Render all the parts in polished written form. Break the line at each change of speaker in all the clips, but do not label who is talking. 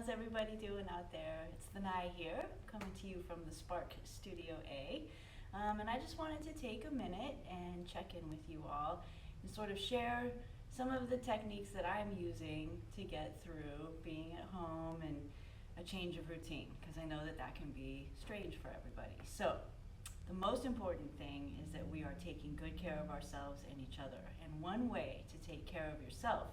How's everybody doing out there? It's Danaë here, coming to you from the Spark Studio A. And I just wanted to take a minute and check in with you all and sort of share some of the techniques that I'm using to get through being at home and a change of routine, because I know that that can be strange for everybody. So the most important thing is that we are taking good care of ourselves and each other. And one way to take care of yourself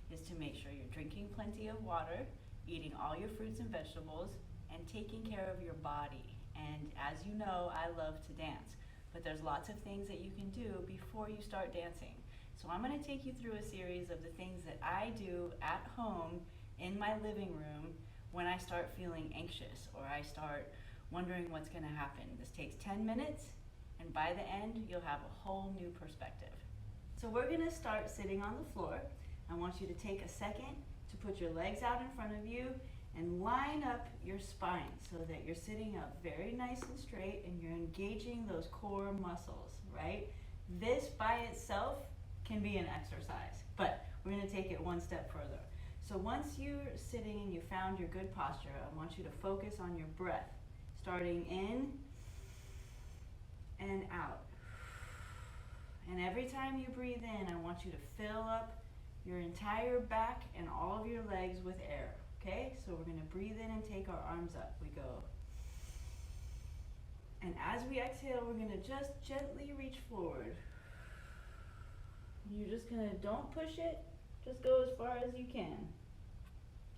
is to make sure you're drinking plenty of water, eating all your fruits and vegetables, and taking care of your body. And as you know, I love to dance, but there's lots of things that you can do before you start dancing. So I'm going to take you through a series of the things that I do at home in my living room when I start feeling anxious or I start wondering what's going to happen. This takes 10 minutes, and by the end, you'll have a whole new perspective. So we're going to start sitting on the floor. I want you to take a second to put your legs out in front of you and line up your spine so that you're sitting up very nice and straight and you're engaging those core muscles, right? This by itself can be an exercise, but we're going to take it one step further. So once you're sitting and you found your good posture, I want you to focus on your breath, starting in and out. And every time you breathe in, I want you to fill up your entire back and all of your legs with air, okay? So we're gonna breathe in and take our arms up. We go. And as we exhale, we're gonna just gently reach forward. You're just gonna, don't push it, just go as far as you can.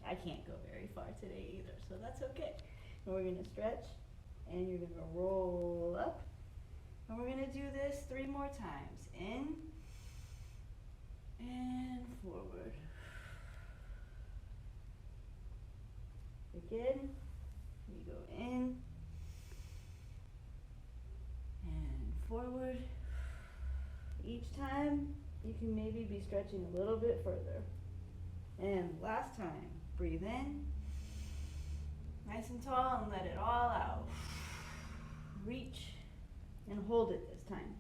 I can't go very far today either, so that's okay. And we're gonna stretch, and you're gonna roll up. And we're gonna do this 3 more times. In, and forward. Again, we go in and forward. Each time, you can maybe be stretching a little bit further. And last time, breathe in, nice and tall, and let it all out. Reach and hold it this time.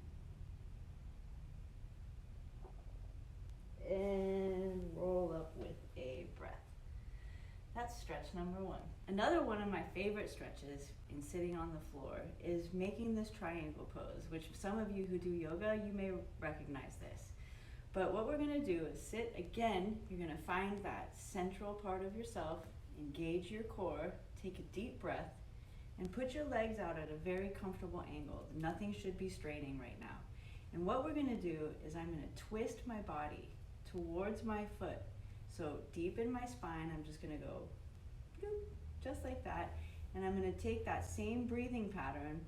And roll up with a breath. That's stretch number 1. Another one of my favorite stretches in sitting on the floor is making this triangle pose, which some of you who do yoga, you may recognize this. But what we're gonna do is sit again, you're gonna find that central part of yourself, engage your core, take a deep breath, and put your legs out at a very comfortable angle. Nothing should be straining right now. And what we're gonna do is I'm gonna twist my body towards my foot. So deep in my spine, I'm just gonna go just like that. And I'm gonna take that same breathing pattern.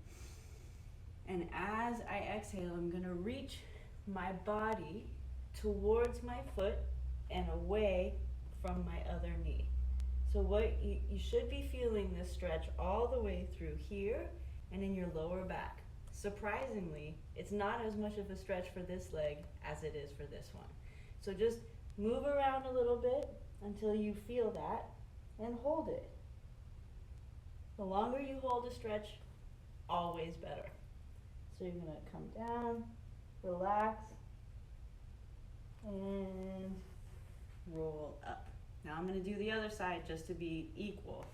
And as I exhale, I'm gonna reach my body towards my foot and away from my other knee. So what you should be feeling this stretch all the way through here and in your lower back. Surprisingly, it's not as much of a stretch for this leg as it is for this one. So just move around a little bit until you feel that and hold it. The longer you hold a stretch, always better. So you're gonna come down, relax, and roll up. Now I'm gonna do the other side just to be equal,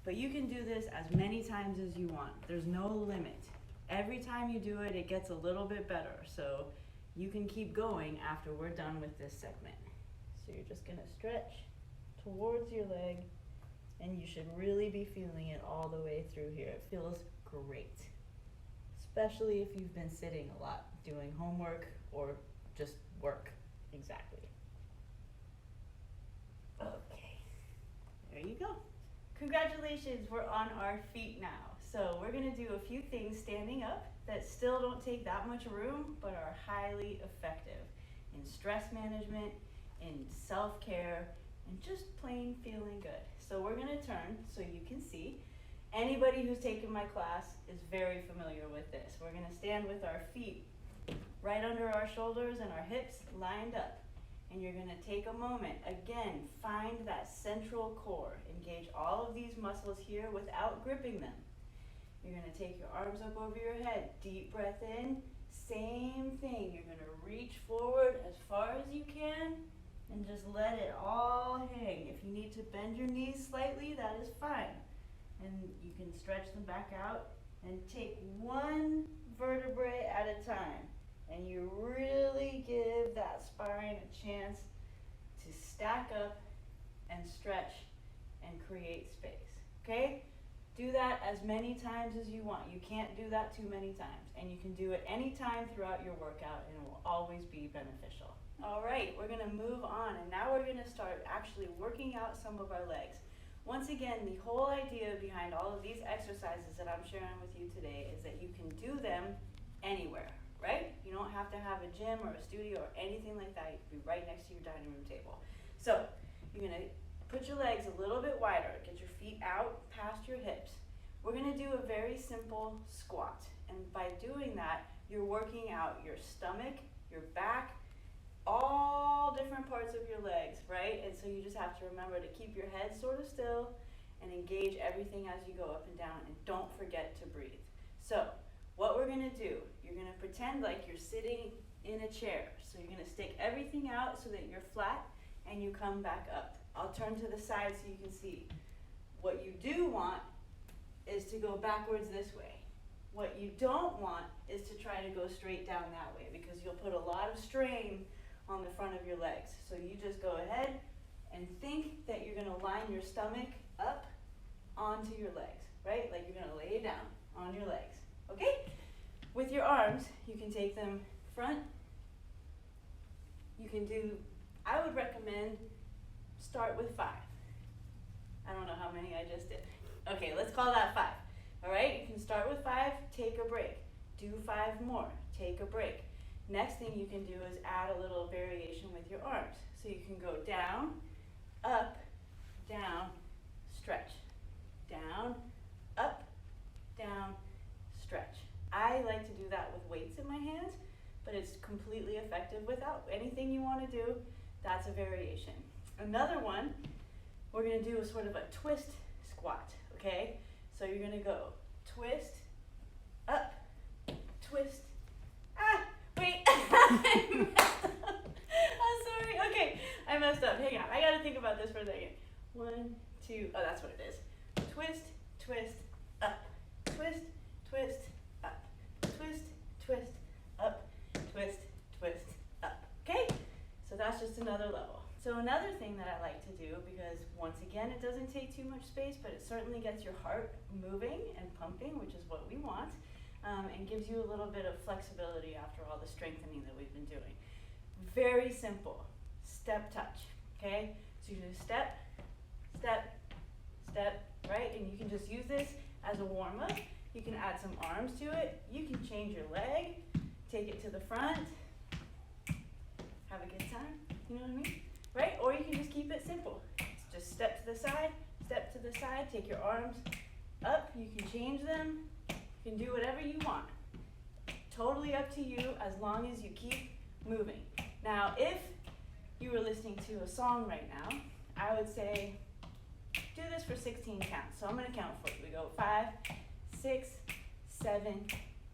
but you can do this as many times as you want. There's no limit. Every time you do it, it gets a little bit better. So you can keep going after we're done with this segment. So you're just gonna stretch towards your leg, and you should really be feeling it all the way through here. It feels great, especially if you've been sitting a lot, doing homework or just work. Exactly. Okay, there you go. Congratulations, we're on our feet now. So we're gonna do a few things standing up that still don't take that much room, but are highly effective in stress management, in self-care, and just plain feeling good. So we're gonna turn so you can see. Anybody who's taken my class is very familiar with this. We're gonna stand with our feet right under our shoulders and our hips lined up. And you're gonna take a moment, again, find that central core. Engage all of these muscles here without gripping them. You're gonna take your arms up over your head, deep breath in, same thing. You're gonna reach forward as far as you can and just let it all hang. If you need to bend your knees slightly, that is fine. And you can stretch them back out and take one vertebrae at a time. And you really give that spine a chance to stack up and stretch and create space, okay? Do that as many times as you want. You can't do that too many times. And you can do it anytime throughout your workout, and it will always be beneficial. All right, we're gonna move on, and now we're gonna start actually working out some of our legs. Once again, the whole idea behind all of these exercises that I'm sharing with you today is that you can do them anywhere, right? You don't have to have a gym or a studio or anything like that. You can be right next to your dining room table. So you're gonna put your legs a little bit wider, get your feet out past your hips. We're gonna do a very simple squat. And by doing that, you're working out your stomach, your back, all different parts of your legs, right? And so you just have to remember to keep your head sort of still and engage everything as you go up and down, and don't forget to breathe. So what we're gonna do, you're gonna pretend like you're sitting in a chair. So you're gonna stick everything out so that you're flat and you come back up. I'll turn to the side so you can see. What you do want is to go backwards this way. What you don't want is to try to go straight down that way, because you'll put a lot of strain on the front of your legs. So you just go ahead and think that you're gonna line your stomach up onto your legs, right? Like you're gonna lay it down on your legs, okay? With your arms, you can take them front. You can do, I would recommend start with 5. I don't know how many I just did. Okay, let's call that 5. All right, you can start with 5, take a break. Do 5 more, take a break. Next thing you can do is add a little variation with your arms. So you can go down, up, down, stretch. Down, up, down, stretch. I like to do that with weights in my hands, but it's completely effective without. Anything you want to do, that's a variation. Another one, we're going to do a sort of a twist squat, okay? So you're going to go twist, up, twist, wait, I messed up. I'm sorry, okay, I messed up, hang on, I got to think about this for a second. 1, 2, oh, that's what it is. Twist, twist, up, twist, twist, up, twist, twist, up, twist, twist, up, okay? So that's just another level. So another thing that I like to do, because once again, it doesn't take too much space, but it certainly gets your heart moving and pumping, which is what we want, and gives you a little bit of flexibility after all the strengthening that we've been doing. Very simple, step touch, okay? So you do step, step, step, right? And you can just use this as a warm-up. You can add some arms to it. You can change your leg, take it to the front, have a good time, you know what I mean? Right? Or you can just keep it simple. It's just step to the side, take your arms up, you can change them, you can do whatever you want. Totally up to you, as long as you keep moving. Now, if you were listening to a song right now, I would say, do this for 16 counts. So I'm gonna count for you. We go 5, 6, 7,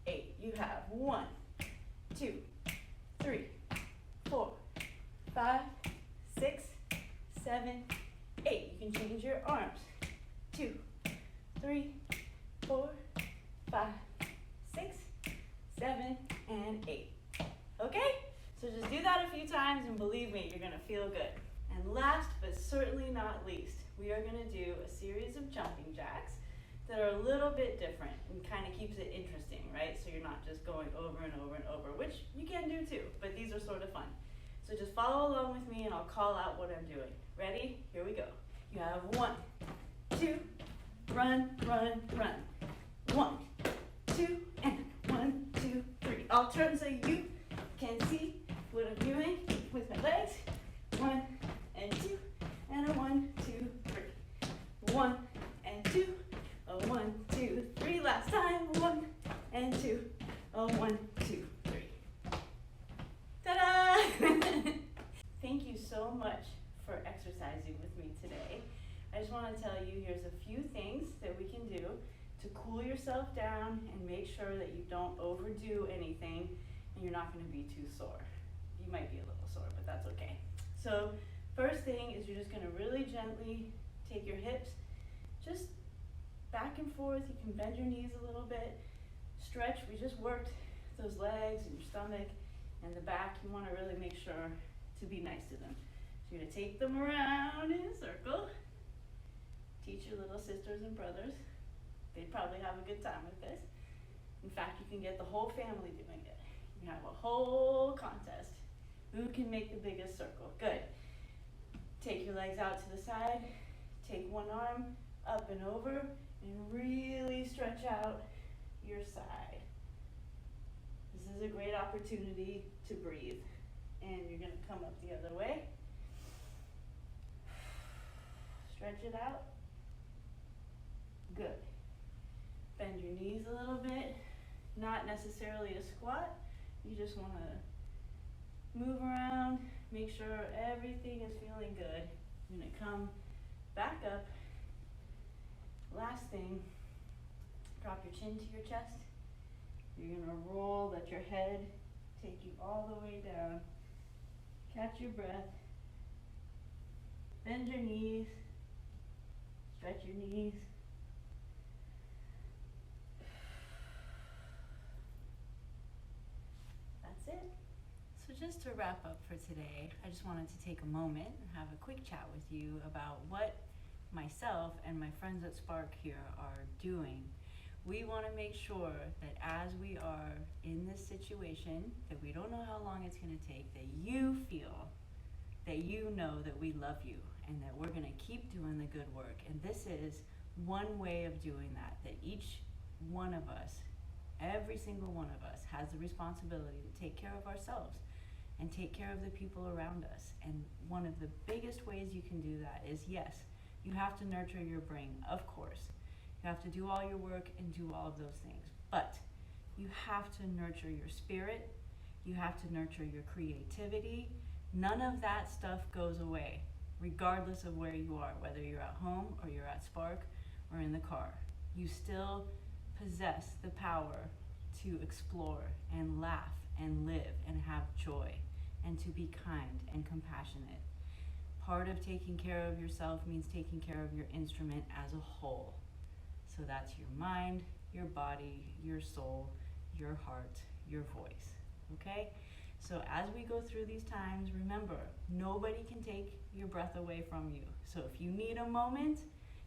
8. You have 1, 2, 3, 4, 5, 6, 7, 8. You can change your arms. 2, 3, 4, 5, 6, 7, and 8. Okay? So just do that a few times, and believe me, you're gonna feel good. And last, but certainly not least, we are gonna do a series of jumping jacks that are a little bit different and kind of keeps it interesting, right? So you're not just going over and over and over, which you can do too, but these are sort of fun. So just follow along with me and I'll call out what I'm doing. Ready? Here we go. You have 1, 2, run, run, run. 1, 2, and 1, 2, 3. I'll turn so you can see what I'm doing with my legs. 1 and 2, and a 1, 2, 3. 1 and 2, a 1, 2, 3. Last time. 1 and 2, a 1, 2, 3. Ta-da! Thank you so much for exercising with me today. I just want to tell you, here's a few things that we can do to cool yourself down and make sure that you don't overdo anything and you're not going to be too sore. You might be a little sore, but that's okay. So first thing is you're just gonna really gently take your hips just back and forth. You can bend your knees a little bit. Stretch, we just worked those legs and your stomach and the back. You wanna really make sure to be nice to them. So you're gonna take them around in a circle. Teach your little sisters and brothers. They'd probably have a good time with this. In fact, you can get the whole family doing it. You can have a whole contest. Who can make the biggest circle? Good. Take your legs out to the side. Take one arm up and over and really stretch out your side. This is a great opportunity to breathe. And you're gonna come up the other way. Stretch it out. Good. Bend your knees a little bit. Not necessarily a squat. You just wanna move around, make sure everything is feeling good. You're gonna come back up. Last thing, drop your chin to your chest. You're gonna roll, let your head take you all the way down. Catch your breath. Bend your knees. Stretch your knees. That's it. So just to wrap up for today, I just wanted to take a moment and have a quick chat with you about what myself and my friends at Spark here are doing. We want to make sure that as we are in this situation, that we don't know how long it's going to take, that you feel, that you know that we love you and that we're going to keep doing the good work. And this is one way of doing that, that each one of us, every single one of us, has the responsibility to take care of ourselves and take care of the people around us. And one of the biggest ways you can do that is, yes, you have to nurture your brain, of course. You have to do all your work and do all of those things. But you have to nurture your spirit. You have to nurture your creativity. None of that stuff goes away, regardless of where you are, whether you're at home or you're at Spark or in the car. You still possess the power to explore and laugh and live and have joy and to be kind and compassionate. Part of taking care of yourself means taking care of your instrument as a whole. So that's your mind, your body, your soul, your heart, your voice, okay? So as we go through these times, remember, nobody can take your breath away from you. So if you need a moment,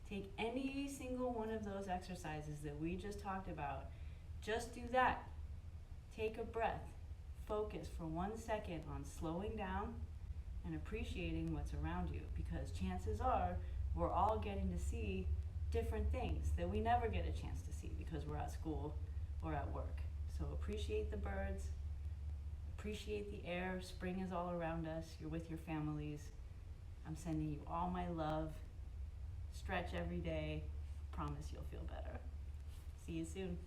take any single one of those exercises that we just talked about. Just do that. Take a breath. Focus for 1 second on slowing down and appreciating what's around you, because chances are we're all getting to see different things that we never get a chance to see because we're at school or at work. So appreciate the birds, appreciate the air. Spring is all around us. You're with your families. I'm sending you all my love. Stretch every day. Promise you'll feel better. See you soon.